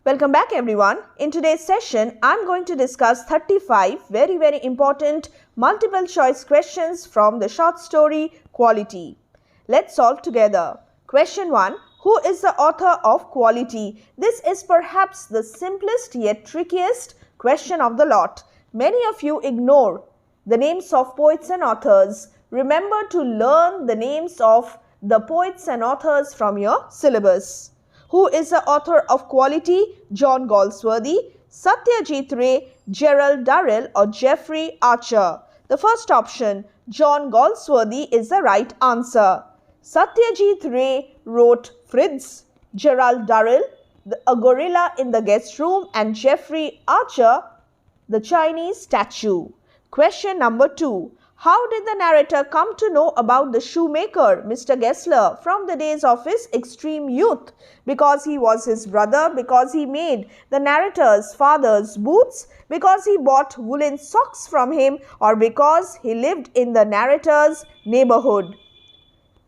Welcome back everyone. In today's session, I'm going to discuss 35 very important multiple choice questions from the short story Quality. Let's solve together. Question 1. Who is the author of Quality? This is perhaps the simplest yet trickiest question of the lot. Many of you ignore the names of poets and authors. Remember to learn the names of the poets and authors from your syllabus. Who is the author of Quality? John Galsworthy, Satyajit Ray, Gerald Durrell or Jeffrey Archer? The first option, John Galsworthy, is the right answer. Satyajit Ray wrote Fritz, Gerald Durrell, A Gorilla in the Guest Room, and Jeffrey Archer, The Chinese Statue. Question number 2. How did the narrator come to know about the shoemaker, Mr. Gessler, from the days of his extreme youth? Because he was his brother, because he made the narrator's father's boots, because he bought woolen socks from him, or because he lived in the narrator's neighborhood?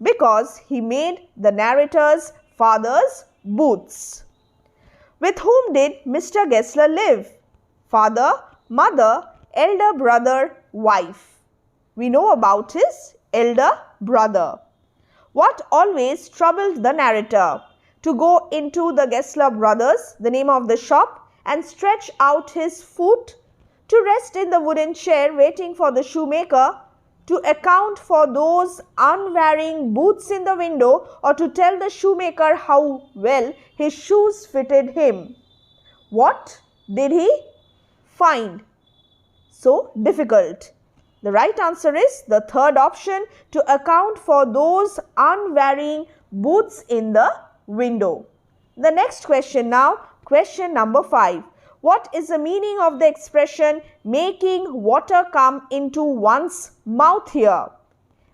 Because he made the narrator's father's boots. With whom did Mr. Gessler live? Father, mother, elder brother, wife. We know about his elder brother. What always troubled the narrator? To go into the Gessler Brothers, the name of the shop, and stretch out his foot, to rest in the wooden chair waiting for the shoemaker, to account for those unwearing boots in the window, or to tell the shoemaker how well his shoes fitted him. What did he find so difficult? The right answer is the third option, to account for those unwearing boots in the window. The next question now, question number 5. What is the meaning of the expression making water come into one's mouth here?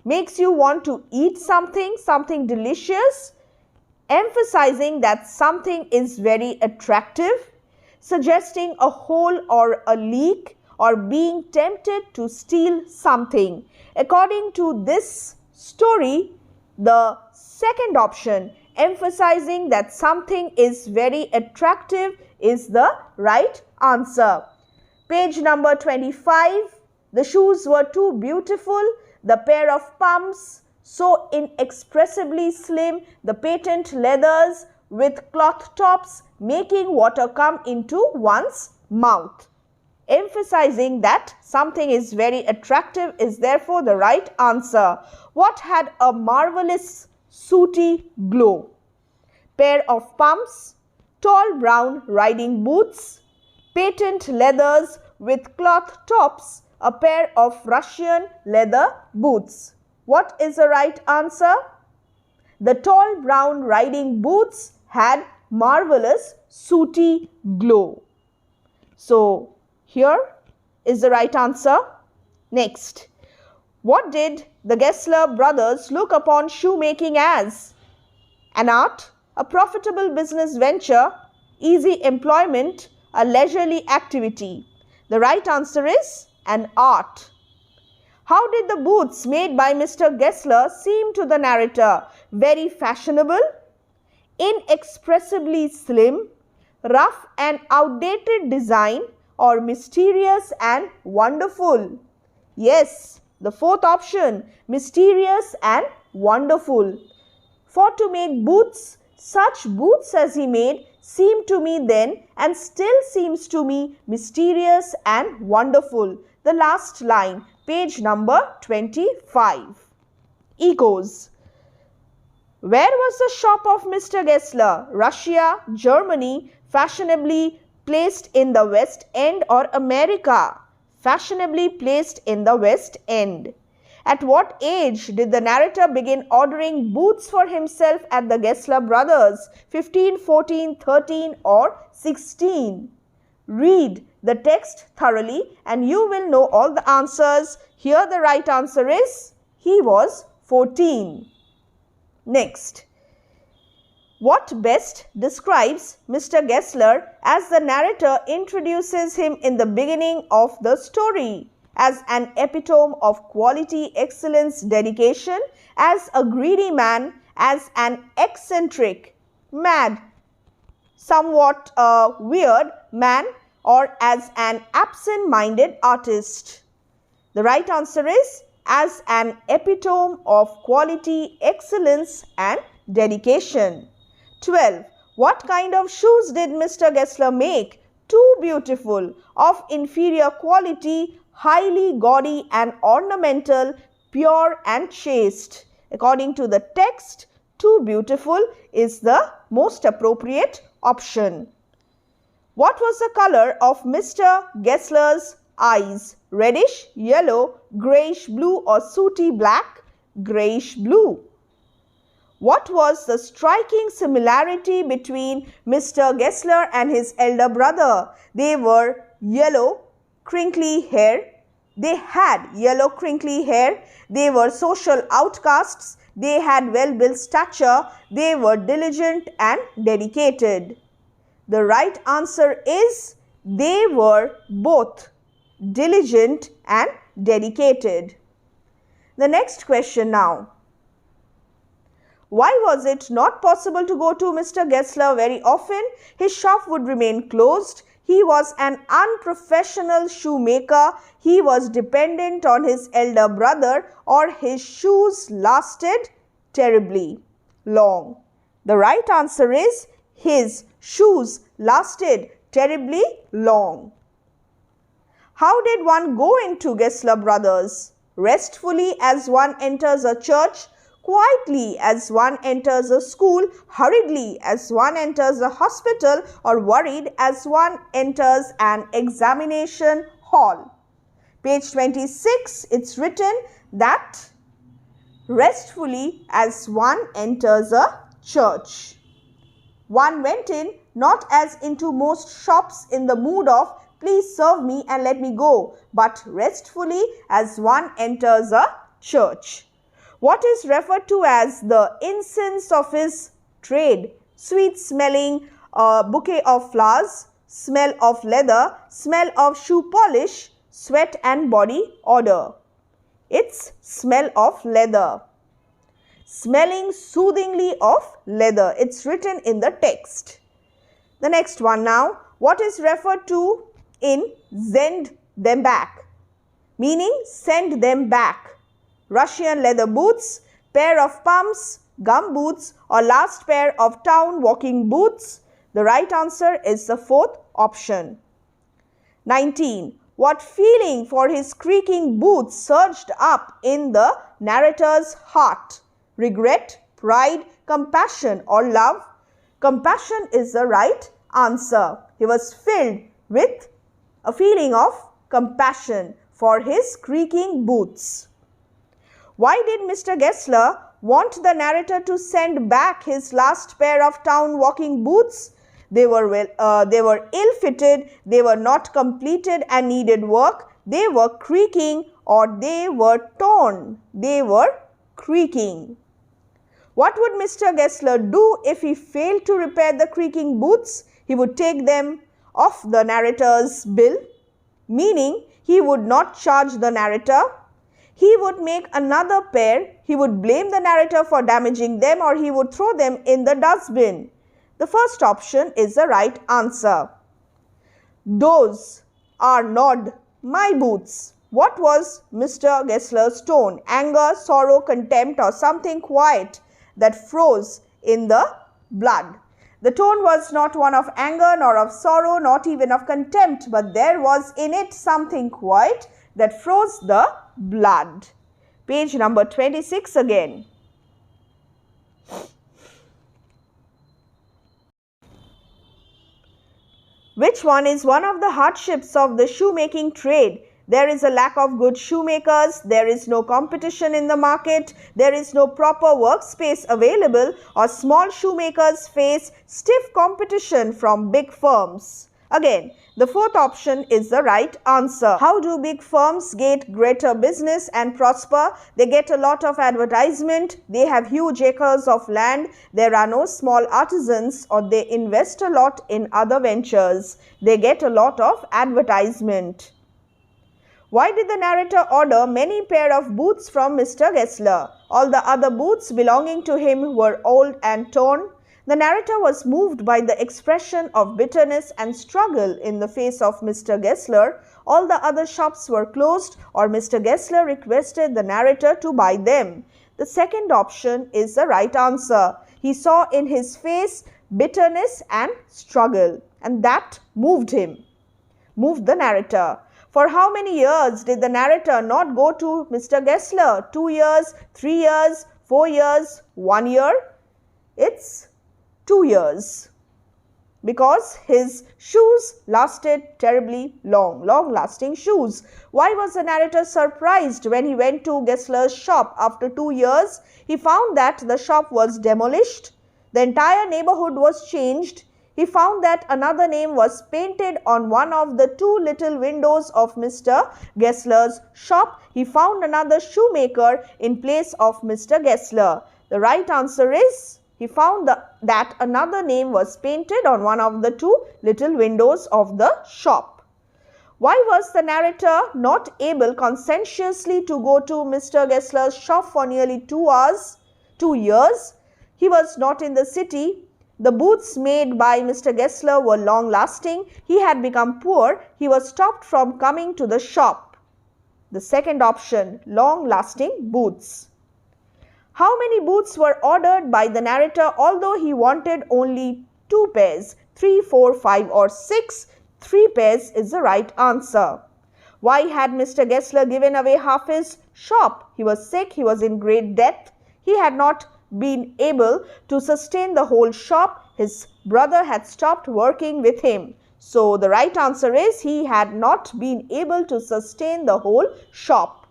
Makes you want to eat something delicious, emphasizing that something is very attractive, suggesting a hole or a leak, or being tempted to steal something. According to this story, the second option, emphasizing that something is very attractive, is the right answer. Page number 25. The shoes were too beautiful, the pair of pumps so inexpressibly slim, the patent leathers with cloth tops, making water come into one's mouth. Emphasizing that something is very attractive is therefore the right answer. What had a marvelous sooty glow? Pair of pumps, tall brown riding boots, patent leathers with cloth tops, a pair of Russian leather boots. What is the right answer? The tall brown riding boots had marvelous sooty glow. So, here is the right answer. Next, what did the Gessler brothers look upon shoemaking as? An art, a profitable business venture, easy employment, a leisurely activity. The right answer is an art. How did the boots made by Mr. Gessler seem to the narrator? Very fashionable, inexpressibly slim, rough and outdated design, or mysterious and wonderful? Yes, the fourth option, mysterious and wonderful. For to make boots, such boots as he made, seemed to me then and still seems to me mysterious and wonderful. The last line, page number 25. Echoes. Where was the shop of Mr. Gessler? Russia, Germany, fashionably placed in the West End, or America? Fashionably placed in the West End. At what age did the narrator begin ordering boots for himself at the Gessler Brothers? 15, 14, 13 or 16? Read the text thoroughly and you will know all the answers. Here the right answer is he was 14. Next. What best describes Mr. Gessler as the narrator introduces him in the beginning of the story? As an epitome of quality, excellence, dedication, as a greedy man, as an eccentric, mad, somewhat a weird man, or as an absent-minded artist? The right answer is as an epitome of quality, excellence and dedication. 12. What kind of shoes did Mr. Gessler make? Too beautiful, of inferior quality, highly gaudy and ornamental, pure and chaste. According to the text, too beautiful is the most appropriate option. What was the color of Mr. Gessler's eyes? Reddish, yellow, greyish blue or sooty black? Greyish blue. What was the striking similarity between Mr. Gessler and his elder brother? They were yellow, crinkly hair. They had yellow, crinkly hair. They were social outcasts. They had well-built stature. They were diligent and dedicated. The right answer is they were both diligent and dedicated. The next question now. Why was it not possible to go to Mr. Gessler very often? His shop would remain closed. He was an unprofessional shoemaker. He was dependent on his elder brother, or his shoes lasted terribly long. The right answer is his shoes lasted terribly long. How did one go into Gessler Brothers? Restfully as one enters a church, quietly as one enters a school, hurriedly as one enters a hospital, or worried as one enters an examination hall. Page 26, it's written that restfully as one enters a church. One went in, not as into most shops in the mood of please serve me and let me go, but restfully as one enters a church. What is referred to as the incense of his trade? Sweet smelling bouquet of flowers, smell of leather, smell of shoe polish, sweat and body odor. It's smell of leather. Smelling soothingly of leather. It's written in the text. The next one now. What is referred to in send them back? Meaning send them back. Russian leather boots, pair of pumps, gum boots, or last pair of town walking boots. The right answer is the fourth option. 19. What feeling for his creaking boots surged up in the narrator's heart? Regret, pride, compassion, or love? Compassion is the right answer. He was filled with a feeling of compassion for his creaking boots. Why did Mr. Gessler want the narrator to send back his last pair of town walking boots? They were ill-fitted, they were not completed and needed work, they were creaking, or they were torn. They were creaking. What would Mr. Gessler do if he failed to repair the creaking boots? He would take them off the narrator's bill, meaning he would not charge the narrator. He would make another pair, he would blame the narrator for damaging them, or he would throw them in the dustbin. The first option is the right answer. Those are not my boots. What was Mr. Gessler's tone? Anger, sorrow, contempt, or something quiet that froze in the blood? The tone was not one of anger, nor of sorrow, not even of contempt, but there was in it something quiet that froze the blood. Page number 26 again. Which one is one of the hardships of the shoemaking trade? There is a lack of good shoemakers, there is no competition in the market, there is no proper workspace available, or small shoemakers face stiff competition from big firms. Again, the fourth option is the right answer. How do big firms get greater business and prosper? They get a lot of advertisement, they have huge acres of land, there are no small artisans, or they invest a lot in other ventures. They get a lot of advertisement. Why did the narrator order many pair of boots from Mr. Gessler? All the other boots belonging to him were old and torn. The narrator was moved by the expression of bitterness and struggle in the face of Mr. Gessler. All the other shops were closed, or Mr. Gessler requested the narrator to buy them. The second option is the right answer. He saw in his face bitterness and struggle, and that moved him, moved the narrator. For how many years did the narrator not go to Mr. Gessler? 2 years, 3 years, 4 years, 1 year? It's 2 years, because his shoes lasted terribly long-lasting shoes. Why was the narrator surprised when he went to Gessler's shop after 2 years? He found that the shop was demolished. The entire neighborhood was changed. He found that another name was painted on one of the 2 little windows of Mr. Gessler's shop. He found another shoemaker in place of Mr. Gessler. The right answer is, he found that another name was painted on one of the 2 little windows of the shop. Why was the narrator not able conscientiously to go to Mr. Gessler's shop for nearly 2 years? He was not in the city. The boots made by Mr. Gessler were long-lasting. He had become poor. He was stopped from coming to the shop. The second option, long-lasting boots. How many boots were ordered by the narrator although he wanted only 2 pairs? 3, 4, 5 or 6? 3 pairs is the right answer. Why had Mr. Gessler given away half his shop? He was sick, he was in great debt, he had not been able to sustain the whole shop. His brother had stopped working with him. So the right answer is, he had not been able to sustain the whole shop.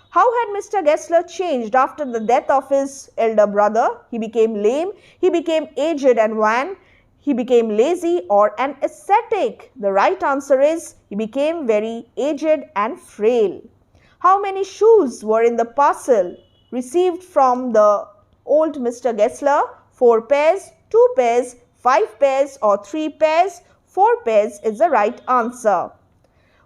How had Mr. Gessler changed after the death of his elder brother? He became lame, he became aged and wan, he became lazy or an ascetic. The right answer is, he became very aged and frail. How many shoes were in the parcel received from the old Mr. Gessler? 4 pairs, 2 pairs, 5 pairs or 3 pairs? 4 pairs is the right answer.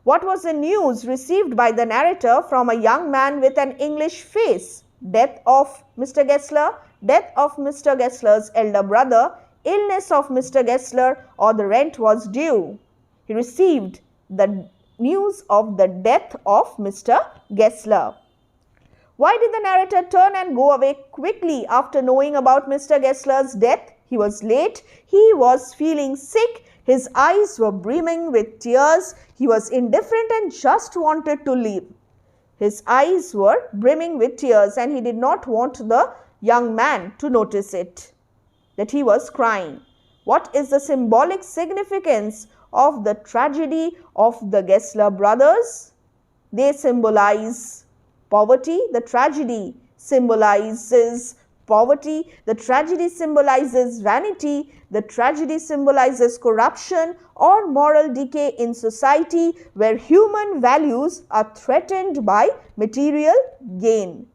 What was the news received by the narrator from a young man with an English face? Death of Mr. Gessler, death of Mr. Gessler's elder brother, illness of Mr. Gessler, or the rent was due. He received the news of the death of Mr. Gessler. Why did the narrator turn and go away quickly after knowing about Mr. Gessler's death? He was late, he was feeling sick, his eyes were brimming with tears, he was indifferent and just wanted to leave. His eyes were brimming with tears and he did not want the young man to notice it, that he was crying. What is the symbolic significance of the tragedy of the Gessler brothers? They symbolize poverty. The tragedy symbolizes poverty. The tragedy symbolizes vanity. The tragedy symbolizes corruption or moral decay in society where human values are threatened by material gain.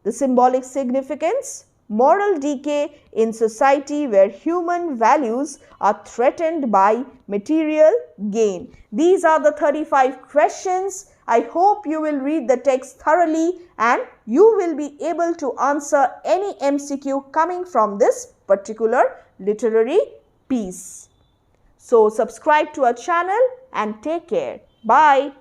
The symbolic significance: moral decay in society where human values are threatened by material gain. These are the 35 questions. I hope you will read the text thoroughly and you will be able to answer any MCQ coming from this particular literary piece. So subscribe to our channel and take care. Bye.